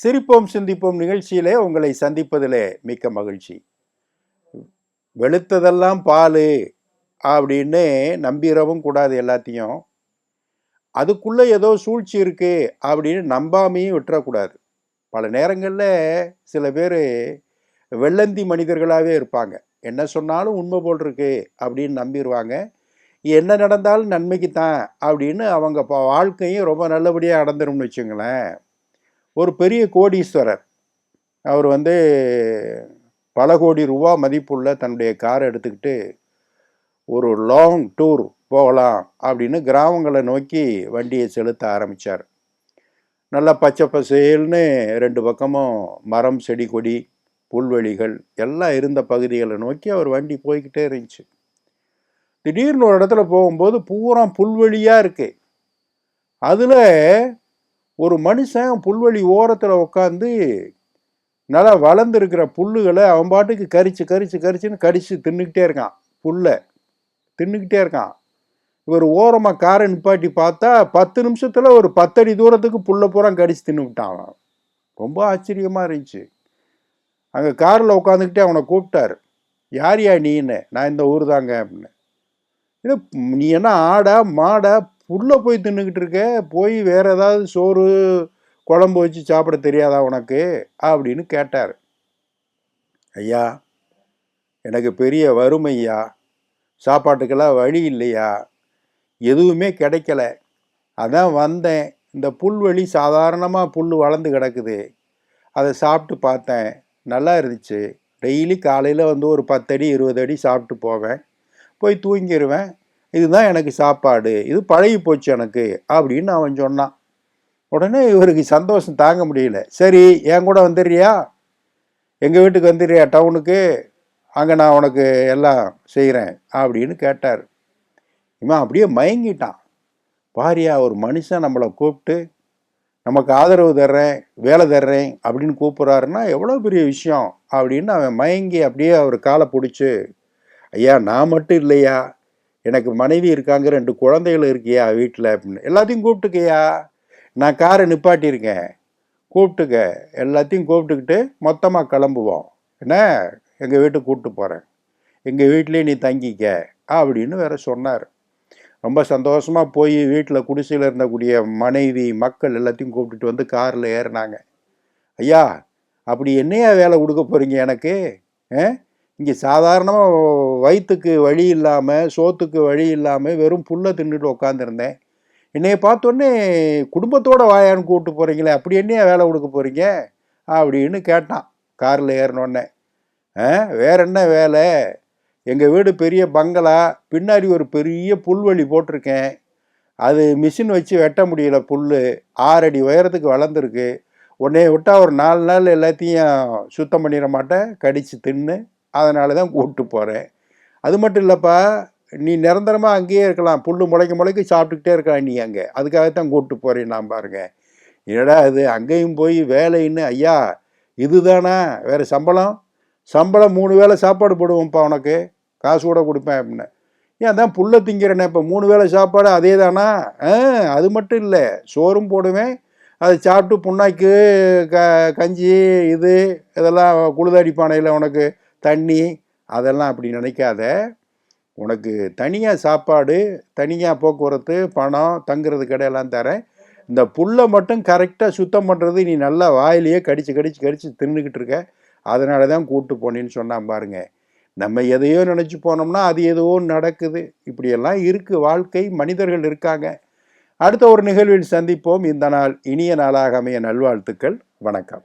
சிரிப்போம் சிந்திப்போம் நிகழ்ச்சியிலே உங்களை சந்திப்பதிலே மிக்க மகிழ்ச்சி. வெளுத்ததெல்லாம் பால் அப்படின்னு நம்பிடவும் கூடாது எல்லாத்தையும். அதுக்குள்ள ஏதோ சூழ்ச்சி இருக்கு அப்படின்னு நம்பாமையும் விட்டுறக்கூடாது. பல நேரங்களில் சில பேர் வெள்ளந்தி மனிதர்களாகவே இருப்பாங்க. என்ன சொன்னாலும் உண்மை போல் இருக்கு அப்படின்னு நம்பிடுவாங்க. என்ன நடந்தாலும் நன்மைக்கு தான் அப்படின்னு அவங்க வாழ்க்கையும் ரொம்ப நல்லபடியாக நடந்துரும்னு வச்சுங்களேன். ஒரு பெரிய கோடீஸ்வரர் அவர் பல கோடி ரூபா மதிப்புள்ள தன்னுடைய காரை எடுத்துக்கிட்டு ஒரு லாங் டூர் போகலாம் அப்படின்னு கிராமங்களை நோக்கி வண்டியை செலுத்த ஆரம்பித்தார். நல்லா பச்சை பசேல்னு ரெண்டு பக்கமும் மரம் செடி கொடி புல்வெளிகள் எல்லாம் இருந்த பகுதிகளை நோக்கி அவர் வண்டி போய்கிட்டே இருந்துச்சு. திடீர்னு ஒரு இடத்துல போகும்போது பூரா புல்வெளியாக இருக்கு. அதில் ஒரு மனுஷன் புல்வெளி ஓரத்தில் உட்காந்து நல்லா வளர்ந்துருக்கிற புல்லுகளை அவன் பாட்டுக்கு கரிச்சுன்னு கடிச்சு தின்னுக்கிட்டே இருக்கான். புல்லை தின்னுக்கிட்டே இருக்கான். இவர் ஓரமாக காரை நிப்பாட்டி பார்த்தா 10 நிமிஷத்தில் ஒரு 10 அடி தூரத்துக்கு புல்லை பூரா கடிச்சு தின்னு விட்டான். ரொம்ப ஆச்சரியமாக இருந்துச்சு. அங்கே காரில் உட்காந்துக்கிட்டே அவனை கூப்பிட்டார். யார் நீன்னு? நான் இந்த ஊர் தாங்க அப்படின்னு. இல்லை நீ என்ன ஆடா மாடா புல்லை போய் தின்னுக்கிட்டு இருக்க, போய் வேற ஏதாவது சோறு குழம்பு வச்சு சாப்பிட தெரியாதா உனக்கு அப்படின்னு கேட்டார். ஐயா, எனக்கு பெரிய வறுமையா, சாப்பாட்டுக்கெல்லாம் வழி இல்லையா, எதுவுமே கிடைக்கல, அதான் வந்தேன். இந்த புல்வெளி சாதாரணமாக புல் வளர்ந்து கிடக்குது, அதை சாப்பிட்டு பார்த்தேன், நல்லா இருந்துச்சு. டெய்லி காலையில் ஒரு 10 அடி 20 அடி சாப்பிட்டு போவேன், போய் தூங்கிடுவேன். இதுதான் எனக்கு சாப்பாடு, இது பழகி போச்சு எனக்கு அப்படின்னு அவன் சொன்னான். உடனே இவருக்கு சந்தோஷம் தாங்க முடியல. சரி, என் கூட வந்துடுறியா, எங்கள் வீட்டுக்கு வந்துடுறியா டவுனுக்கு, அங்கே நான் உனக்கு எல்லாம் செய்கிறேன் அப்படின்னு கேட்டார். இவன் அப்படியே மயங்கிட்டான். பாரியா, ஒரு மனுஷன் நம்மளை கூப்பிட்டு நமக்கு ஆதரவு தர்றேன் வேலை தர்றேன் அப்படின்னு கூப்பிட்றாருன்னா எவ்வளோ பெரிய விஷயம் அப்படின்னு அவன் மயங்கி அப்படியே அவர் காலை பிடிச்சி, ஐயா நான் மட்டும் இல்லையா, எனக்கு மனைவி இருக்காங்க, 2 குழந்தைகள் இருக்கியா வீட்டில் அப்படின்னு, எல்லாத்தையும் கூப்பிட்டுக்கையா, நான் காரை நிப்பாட்டியிருக்கேன், கூப்பிட்டுக்க, எல்லாத்தையும் கூப்பிட்டுக்கிட்டு மொத்தமாக கிளம்புவோம், என்ன எங்கள் வீட்டுக்கு கூப்பிட்டு போகிறேன், எங்கள் வீட்லேயே நீ தங்கிக்க அப்படின்னு வேற சொன்னார். ரொம்ப சந்தோஷமாக போய் வீட்டில் குடிசையில் இருந்தக்கூடிய மனைவி மக்கள் எல்லாத்தையும் கூப்பிட்டுட்டு காரில் ஏறினாங்க. ஐயா, அப்படி என்னையா வேலை கொடுக்க போகிறீங்க எனக்கு? இங்கே சாதாரணமாக வயிற்றுக்கு வழி இல்லாமல் சோத்துக்கு வழி இல்லாமல் வெறும் புல்லை தின்னுட்டு உட்காந்துருந்தேன், என்னைய பார்த்தோன்னே குடும்பத்தோடு வாயான்னு கூப்பிட்டு போகிறீங்களே, அப்படி என்னையா வேலை கொடுக்க போகிறீங்க அப்படின்னு கேட்டான் காரில் ஏறினோடனே. வேற என்ன வேலை, எங்கள் வீடு பெரிய பங்களா, பின்னாடி ஒரு பெரிய புல்வெளி போட்டிருக்கேன், அது மிஷின் வச்சு வெட்ட முடியல, புல் 6 அடி உயரத்துக்கு வளர்ந்துருக்கு, உன்னைய விட்டால் ஒரு 4 நாள் எல்லாத்தையும் சுத்தம் பண்ணிட மாட்டேன், கடித்து தின்னு, அதனால தான் கூப்பிட்டு போகிறேன். அது மட்டும் இல்லைப்பா, நீ நிரந்தரமாக அங்கேயே இருக்கலாம், புல் முளைக்க சாப்பிட்டுக்கிட்டே இருக்கலாம் நீ அங்கே, அதுக்காகத்தான் கூப்பிட்டு போகிறேன் நான் பாருங்க. என்னடா அது அங்கேயும் போய் வேலைன்னு, ஐயா இதுதானா வேறு சம்பளம் 3 வேளை சாப்பாடு போடுவோம்ப்பா, உனக்கு காசு கூட கொடுப்பேன் அப்படின்னு. ஏன் தான் புல்லை திங்கிறேனே, இப்போ 3 வேளை சாப்பாடு அதே தானா? அது மட்டும் இல்லை, சோறும் போடுவேன், அதை சாப்பிட்டு புண்ணாக்கு கஞ்சி இதெல்லாம் குளுதாடி பானையில் உனக்கு தண்ணி, அதெல்லாம் அப்படி நினைக்காத, உனக்கு தனியாக சாப்பாடு, தனியாக போக்குவரத்து, பணம், தங்குறது கடையெல்லாம் தரேன், இந்த புல்லை மட்டும் கரெக்டாக சுத்தம் பண்ணுறது நீ நல்லா வாயிலேயே கடிச்சு தின்னுக்கிட்டு இருக்க, அதனால தான் கூப்பிட்டு போனேன்னு சொன்னான் பாருங்க. நம்ம எதையோ நினச்சி போனோம்னா அது ஏதோ நடக்குது. இப்படியெல்லாம் இருக்குது வாழ்க்கை, மனிதர்கள் இருக்காங்க. அடுத்த ஒரு நிகழ்வில் சந்திப்போம். இந்த நாள் இனிய நாளாக அமைய நல்வாழ்த்துக்கள். வணக்கம்.